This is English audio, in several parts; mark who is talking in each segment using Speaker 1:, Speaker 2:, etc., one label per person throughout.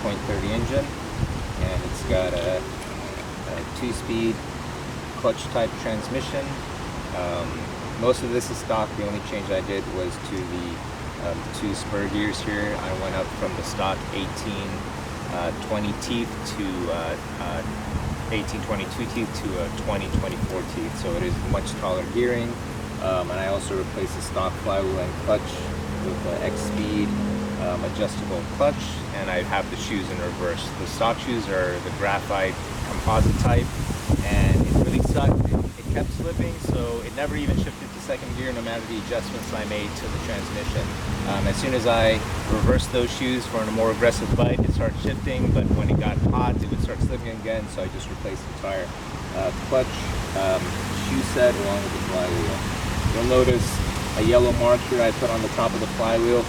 Speaker 1: .30 engine, and it's got a 2-speed clutch type transmission. Most of this is stock. The only change I did was to the 2 spur gears here. I went up from the stock 18-20 teeth to 18-22 teeth to 20-24 teeth, so it is much taller gearing. And I also replaced the stock flywheel and clutch with the X-Speed adjustable clutch, and I have the shoes in reverse. The stock shoes are the graphite composite type, and it really sucked. It kept slipping, so it never even shifted to second gear no matter the adjustments I made to the transmission. As soon as I reversed those shoes for a more aggressive bite, it started shifting, but when it got hot, it would start slipping again, so I just replaced the entire clutch shoe set along with the flywheel. You'll notice a yellow mark here I put on the top of the flywheel.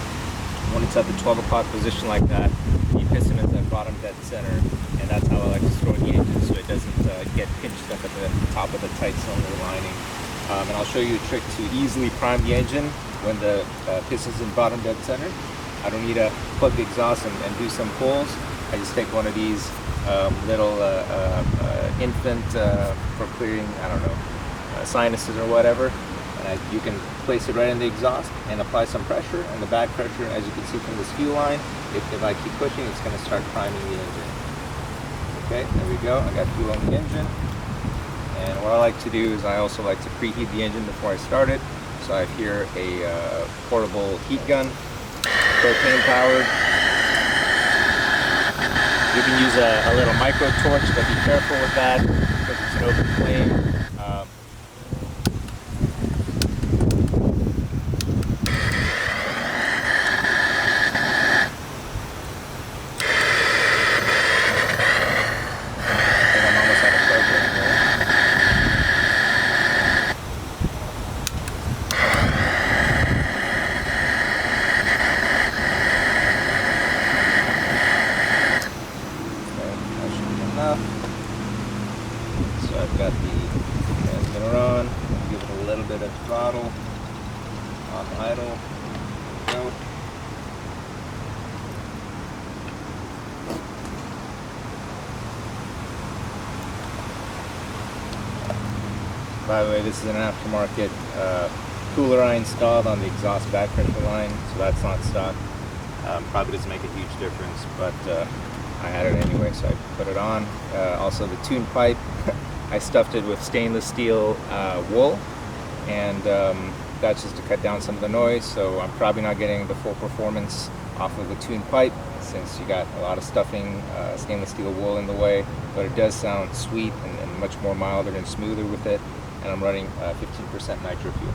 Speaker 1: When it's at the 12 o'clock position like that, the piston is at bottom dead center, and that's how I like to throw the engine so it doesn't get pinched up at the top of the tight cylinder lining. And I'll show you a trick to easily prime the engine when the piston's in bottom dead center. I don't need to plug the exhaust and do some pulls. I just take one of these little infant for clearing, I don't know, sinuses or whatever. You can place it right in the exhaust and apply some pressure, and the back pressure, as you can see from this fuel line, if I keep pushing, it's going to start priming the engine. Okay, there we go. I got fuel on the engine, and what I like to do is I also like to preheat the engine before I start it. So I have here a portable heat gun, propane powered. You can use a little micro torch, but be careful with that because it's an open flame. So I've got the transmitter on, give it a little bit of throttle, on idle, go. By the way, this is an aftermarket cooler I installed on the exhaust back pressure line, so that's not stock. Probably doesn't make a huge difference, but I had it anyway, so I put it on. Also the tune pipe, I stuffed it with stainless steel wool, and that's just to cut down some of the noise, so I'm probably not getting the full performance off of the tune pipe since you got a lot of stuffing stainless steel wool in the way, but it does sound sweet and much more milder and smoother with it, and I'm running 15% nitro fuel.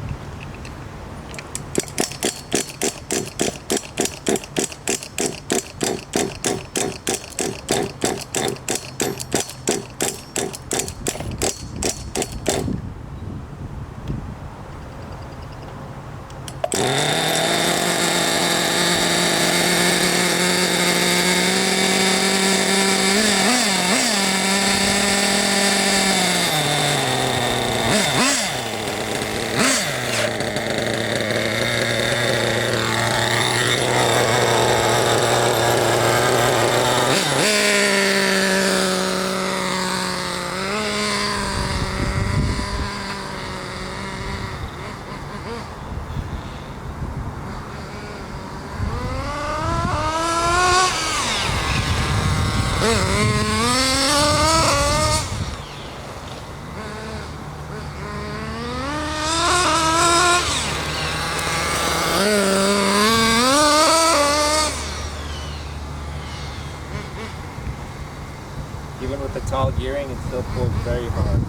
Speaker 1: Even with the tall gearing, it still pulls very hard.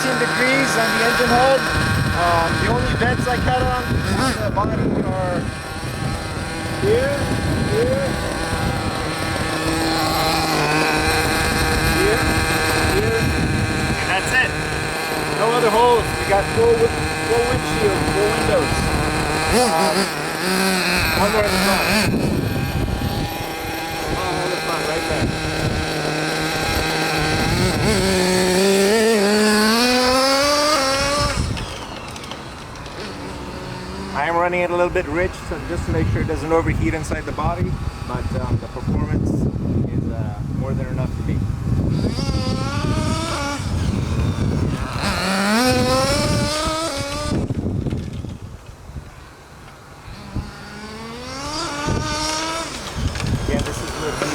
Speaker 1: degrees on the engine hold. The only vents I cut on the body are here, here, here, and that's it. No other holes. We got full windshield, full windows. One more in the front. Small hole in the front, right there. I am running it a little bit rich, so just to make sure it doesn't overheat inside the body, but the performance is more than enough for me. Again, this is with the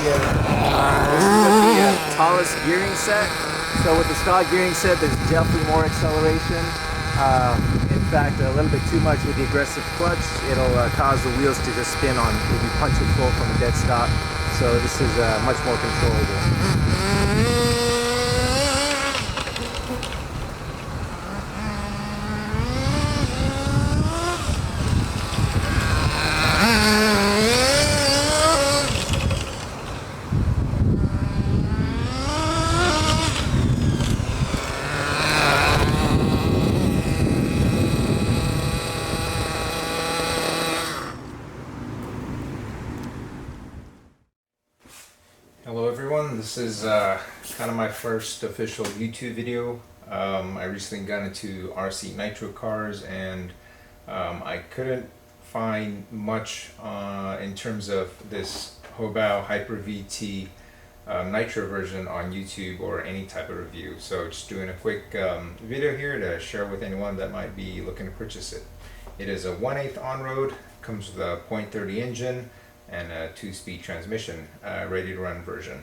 Speaker 1: tallest gearing set. So with the stock gearing set, there's definitely more acceleration. In fact, a little bit too much with the aggressive clutch. It'll cause the wheels to just spin on if you punch it full from a dead stop. So this is much more controllable. Hello everyone, this is kind of my first official YouTube video. I recently got into RC Nitro cars and I couldn't find much in terms of this Hobao Hyper VT Nitro version on YouTube or any type of review. So just doing a quick video here to share with anyone that might be looking to purchase it. It is a 1/8 on-road, comes with a .30 engine and a 2-speed transmission, ready to run version.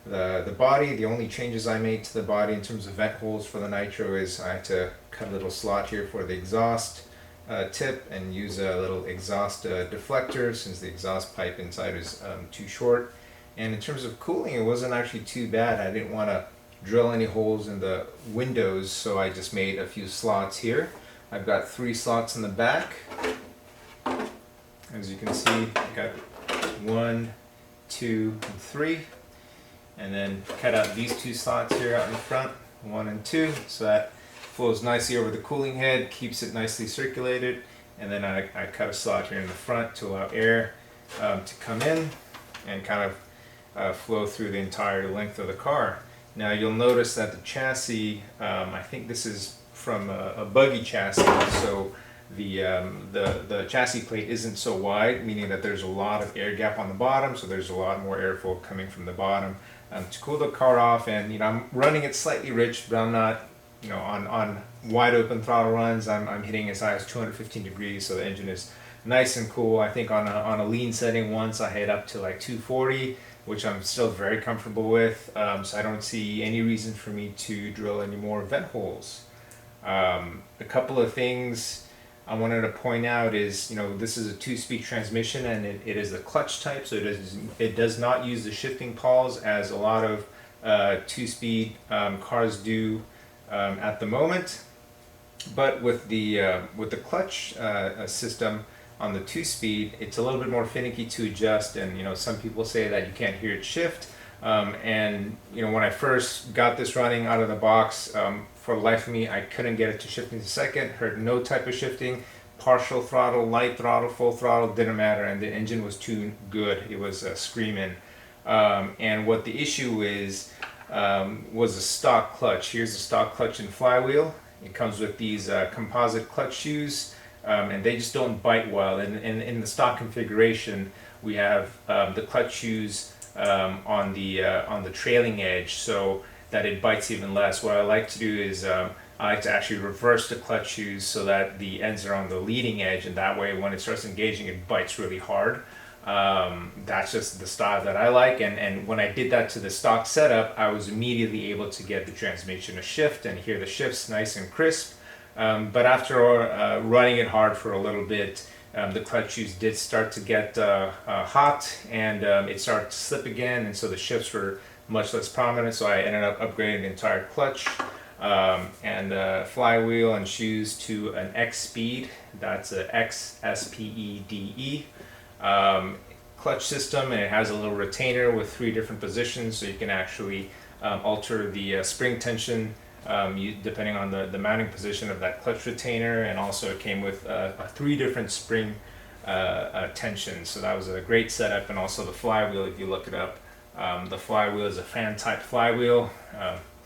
Speaker 1: The body, the only changes I made to the body in terms of vent holes for the Nitro is I had to cut a little slot here for the exhaust tip and use a little exhaust deflector since the exhaust pipe inside is too short. And in terms of cooling, it wasn't actually too bad. I didn't want to drill any holes in the windows, so I just made a few slots here. I've got 3 slots in the back. As you can see, I got 1, 2, and 3, and then cut out these 2 slots here out in front, 1 and 2, so that flows nicely over the cooling head, keeps it nicely circulated, and then I cut a slot here in the front to allow air to come in and kind of flow through the entire length of the car. Now you'll notice that the chassis, I think this is from a buggy chassis, so the chassis plate isn't so wide, meaning that there's a lot of air gap on the bottom, so there's a lot more airflow coming from the bottom to cool the car off. And I'm running it slightly rich, but I'm not, on wide open throttle runs, I'm hitting as high as 215 degrees, so the engine is nice and cool. I think on a lean setting once I hit up to like 240, which I'm still very comfortable with, so I don't see any reason for me to drill any more vent holes. A couple of things I wanted to point out is, this is a 2-speed transmission and it is the clutch type, so it does not use the shifting pawls as a lot of 2-speed cars do at the moment. But with the clutch system on the 2-speed, it's a little bit more finicky to adjust, and some people say that you can't hear it shift. And when I first got this running out of the box, for the life of me, I couldn't get it to shift into second. Heard no type of shifting. Partial throttle, light throttle, full throttle, didn't matter, and the engine was too good. It was screaming. And what the issue is was a stock clutch. Here's a stock clutch and flywheel. It comes with these composite clutch shoes, and they just don't bite well. And in the stock configuration, we have the clutch shoes on the trailing edge, so that it bites even less. What I like to do is I like to actually reverse the clutch shoes so that the ends are on the leading edge, and that way when it starts engaging it bites really hard. That's just the style that I like, and when I did that to the stock setup, I was immediately able to get the transmission to shift and hear the shifts nice and crisp. But after running it hard for a little bit, the clutch shoes did start to get hot, and it started to slip again, and so the shifts were much less prominent, so I ended up upgrading the entire clutch. and flywheel and shoes to an X speed. That's a XSPEDE. Clutch system, and it has a little retainer with 3 different positions, so you can actually alter the spring tension depending on the mounting position of that clutch retainer, and also it came with 3 different spring tensions, so that was a great setup. And also the flywheel, if you look it up, the flywheel is a fan type flywheel,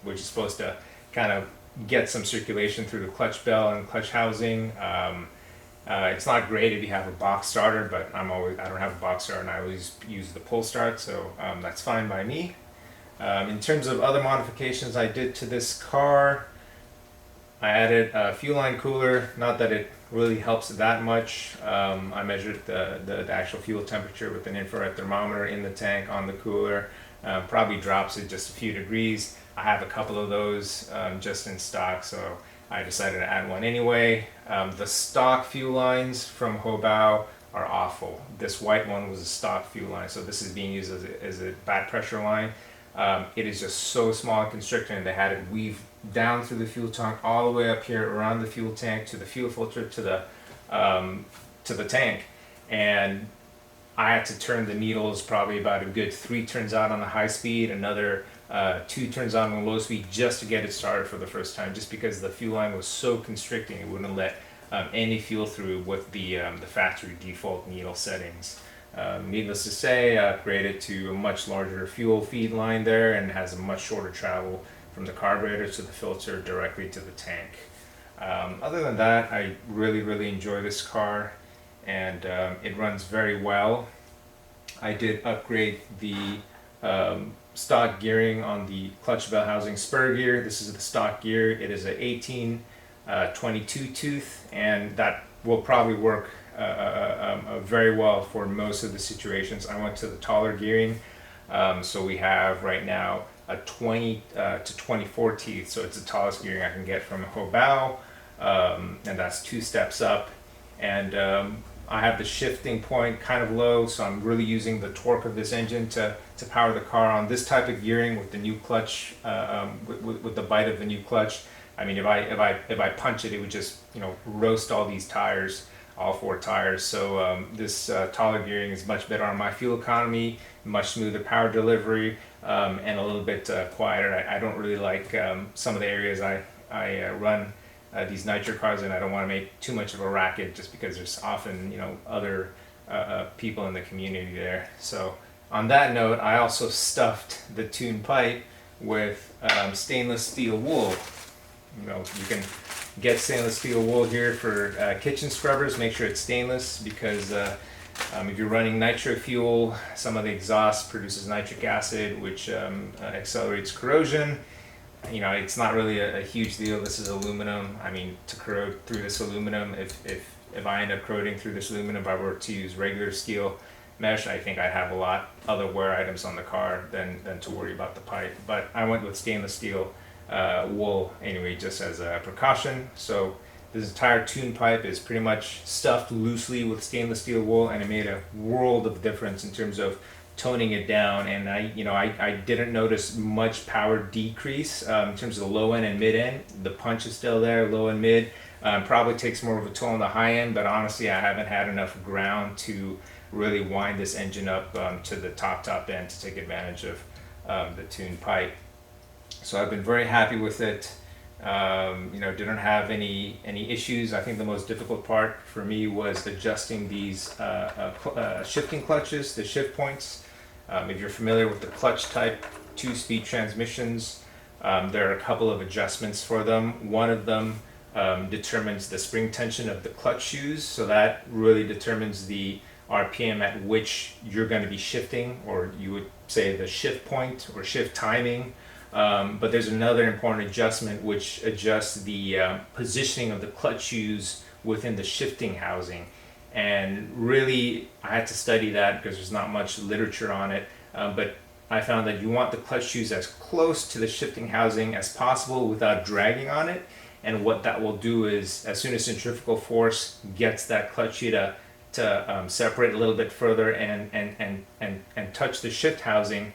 Speaker 1: which is supposed to kind of get some circulation through the clutch bell and clutch housing. It's not great if you have a box starter, but I don't have a box starter, and I always use the pull start, so that's fine by me. In terms of other modifications I did to this car, I added a fuel line cooler. Not that it really helps that much. I measured the actual fuel temperature with an infrared thermometer in the tank on the cooler. Probably drops it just a few degrees. I have a couple of those just in stock, so I decided to add one anyway. The stock fuel lines from Hobao are awful. This white one was a stock fuel line, so this is being used as a back pressure line. It is just so small and constricting, and they had it weave down through the fuel tank all the way up here around the fuel tank to the fuel filter to the tank, and I had to turn the needles probably about a good 3 turns out on the high speed, another 2 turns on the low speed, just to get it started for the first time, just because the fuel line was so constricting. It wouldn't let any fuel through with the factory default needle settings. Needless to say, I upgraded to a much larger fuel feed line there, and has a much shorter travel from the carburetor to the filter directly to the tank. Other than that, I really enjoy this car, and it runs very well. I did upgrade the stock gearing on the clutch bell housing spur gear. This is the stock gear. It is a 1822 tooth, and that will probably work very well for most of the situations. I went to the taller gearing, so we have right now a 20 to 24 teeth, so it's the tallest gearing I can get from Hobao, and that's 2 steps up. And I have the shifting point kind of low, so I'm really using the torque of this engine to power the car on this type of gearing with the new clutch, with the bite of the new clutch. I mean, if I punch it, it would just, you know, roast all these tires, all 4 tires. So this taller gearing is much better on my fuel economy, much smoother power delivery, and a little bit quieter. I don't really like some of the areas I run these Nitro cars, and I don't want to make too much of a racket, just because there's often, you know, other people in the community there. So on that note, I also stuffed the tune pipe with stainless steel wool. You know, you can get stainless steel wool here for kitchen scrubbers. Make sure it's stainless, because if you're running nitro fuel, some of the exhaust produces nitric acid, which accelerates corrosion. You know, it's not really a huge deal. This is aluminum. I mean, to corrode through this aluminum, if I end up corroding through this aluminum, if I were to use regular steel mesh, I think I'd have a lot other wear items on the car than to worry about the pipe. But I went with stainless steel wool anyway, just as a precaution. So this entire tune pipe is pretty much stuffed loosely with stainless steel wool, and it made a world of difference in terms of toning it down. And I didn't notice much power decrease in terms of the low end and mid end. The punch is still there, low and mid. Probably takes more of a toll on the high end, but honestly, I haven't had enough ground to really wind this engine up to the top end to take advantage of the tuned pipe. So I've been very happy with it. Didn't have any issues. I think the most difficult part for me was adjusting these shifting clutches, the shift points. If you're familiar with the clutch type 2-speed transmissions, there are a couple of adjustments for them. One of them determines the spring tension of the clutch shoes, so that really determines the RPM at which you're going to be shifting, or you would say the shift point or shift timing. But there's another important adjustment which adjusts the positioning of the clutch shoes within the shifting housing. And really, I had to study that because there's not much literature on it. But I found that you want the clutch shoes as close to the shifting housing as possible without dragging on it. And what that will do is, as soon as centrifugal force gets that clutch shoe to separate a little bit further and touch the shift housing,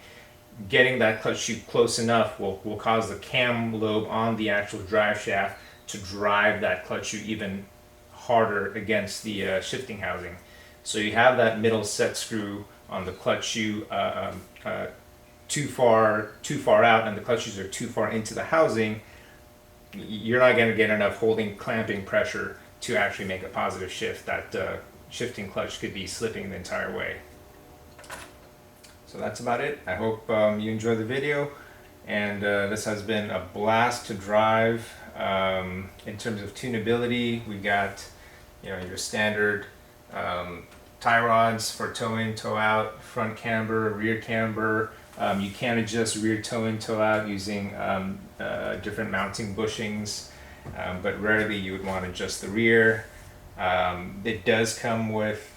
Speaker 2: getting that clutch shoe close enough will cause the cam lobe on the actual drive shaft to drive that clutch shoe even harder against the shifting housing. So you have that middle set screw on the clutch shoe too far out, and the clutch shoes are too far into the housing. You're not going to get enough holding clamping pressure to actually make a positive shift. That shifting clutch could be slipping the entire way. So that's about it. I hope you enjoyed the video, and this has been a blast to drive. In terms of tunability, we got your standard tie rods for toe in, toe out, front camber, rear camber. You can adjust rear toe in, toe out using different mounting bushings, but rarely you would want to adjust the rear. It does come with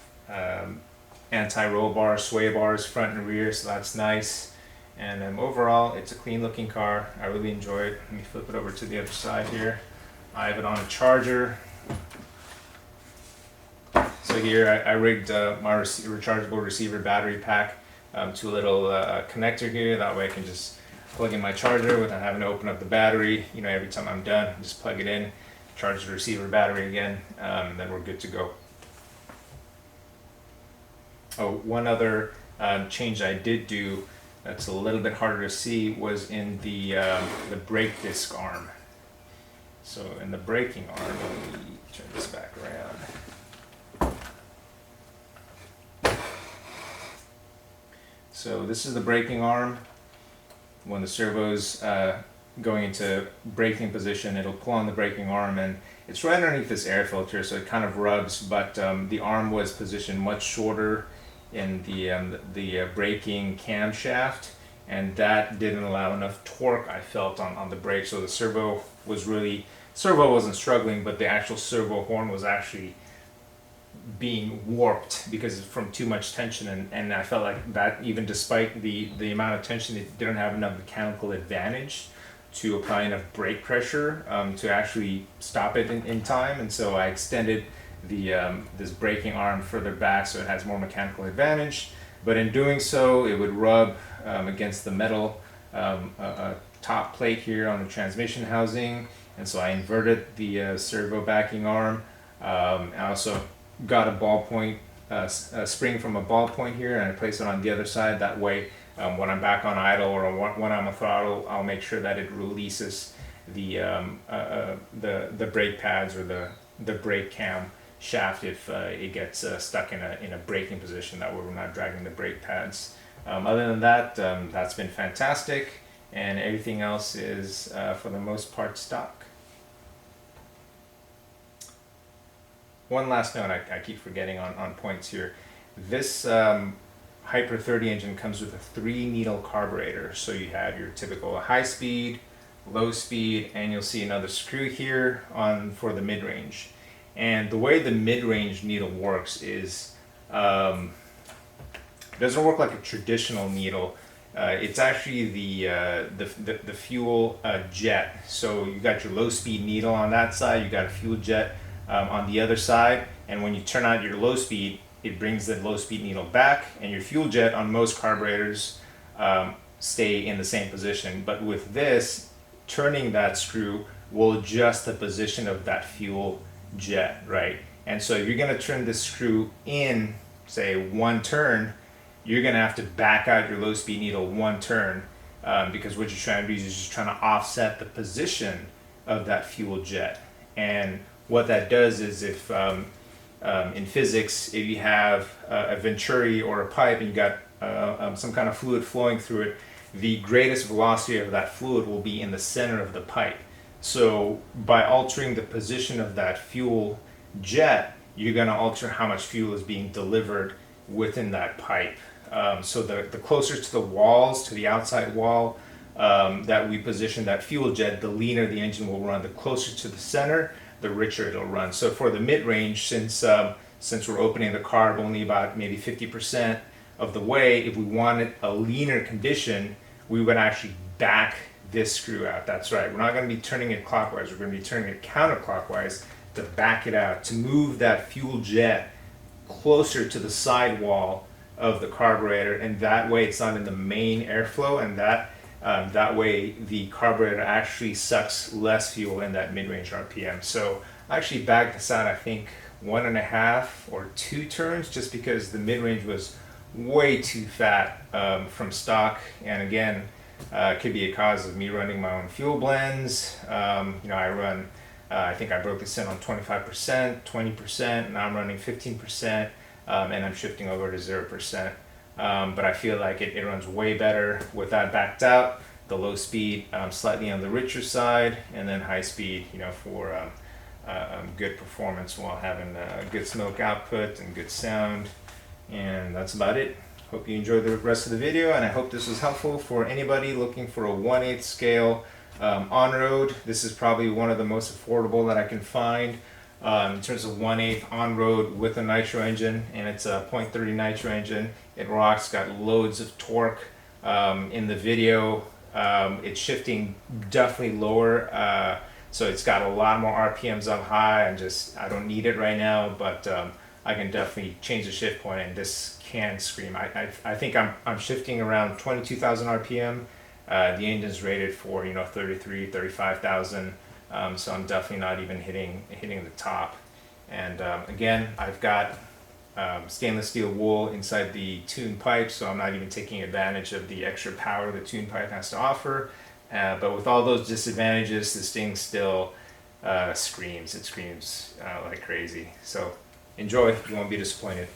Speaker 2: anti-roll bars, sway bars, front and rear, so that's nice. And overall, it's a clean looking car. I really enjoy it. Let me flip it over to the other side here. I have it on a charger. So here I rigged my rechargeable receiver battery pack to a little connector here. That way I can just plug in my charger without having to open up the battery. Every time I'm done, just plug it in, charge the receiver battery again, and then we're good to go. Oh, one other change I did do that's a little bit harder to see was in the brake disc arm. So in the braking arm, let me turn this back around. So this is the braking arm. When the servo's going into braking position, it'll pull on the braking arm, and it's right underneath this air filter, so it kind of rubs, but the arm was positioned much shorter in the braking camshaft, and that didn't allow enough torque, I felt, on the brake. So the servo wasn't struggling, but the actual servo horn was actually being warped because from too much tension, and I felt like that, even despite the amount of tension, it didn't have enough mechanical advantage to apply enough brake pressure to actually stop it in time. And so I extended this braking arm further back so it has more mechanical advantage, but in doing so it would rub against the metal top plate here on the transmission housing, and so I inverted the servo backing arm. I also got a ballpoint spring from a ballpoint here, and I place it on the other side. That way when I'm back on idle or when I'm on throttle, I'll make sure that it releases the brake pads or the brake cam shaft if it gets stuck in a braking position. That way we're not dragging the brake pads. Other than that, that's been fantastic, and everything else is for the most part stock. One last note, I keep forgetting on points here. This Hyper 30 engine comes with a 3-needle carburetor. So you have your typical high speed, low speed, and you'll see another screw here for the mid-range. And the way the mid-range needle works is it doesn't work like a traditional needle. It's actually the fuel jet. So you got your low speed needle on that side, you got a fuel jet on the other side, and when you turn out your low speed, it brings the low speed needle back, and your fuel jet on most carburetors stay in the same position. But with this, turning that screw will adjust the position of that fuel jet, right? And so if you're going to turn this screw in, say 1 turn, you're going to have to back out your low speed needle 1 turn because what you're trying to do is you're just trying to offset the position of that fuel jet. And what that does is if in physics, if you have a venturi or a pipe and you got some kind of fluid flowing through it, the greatest velocity of that fluid will be in the center of the pipe. So by altering the position of that fuel jet, you're going to alter how much fuel is being delivered within that pipe. So the closer to the walls, to the outside wall that we position that fuel jet, the leaner the engine will run. The closer to the center, the richer it'll run. So for the mid-range, since we're opening the carb only about maybe 50% of the way, if we wanted a leaner condition, we would actually back this screw out. That's right. We're not going to be turning it clockwise. We're going to be turning it counterclockwise to back it out, to move that fuel jet closer to the sidewall of the carburetor, and that way it's not in the main airflow, and that way the carburetor actually sucks less fuel in that mid-range RPM. So I actually bagged this out, I think 1.5 or 2 turns, just because the mid-range was way too fat from stock. And again, it could be a cause of me running my own fuel blends. I run, I think I broke this in on 25%, 20%, and I'm running 15%, and I'm shifting over to 0%. But I feel like it runs way better with that backed out. The low speed, slightly on the richer side, and then high speed, for good performance while having good smoke output and good sound. And that's about it. Hope you enjoyed the rest of the video, and I hope this was helpful for anybody looking for a 1/8 scale on-road. This is probably one of the most affordable that I can find in terms of 1/8 on-road with a nitro engine, and it's a 0.30 nitro engine. It rocks, got loads of torque. In the video, it's shifting definitely lower, so it's got a lot more RPMs up high. I don't need it right now, but I can definitely change the shift point, and this can scream. I think I'm shifting around 22,000 RPM. The engine's rated for 33, 35,000. So I'm definitely not even hitting the top. And again, I've got stainless steel wool inside the tune pipe, so I'm not even taking advantage of the extra power the tune pipe has to offer. But with all those disadvantages, this thing still screams. It screams like crazy. So enjoy. You won't be disappointed.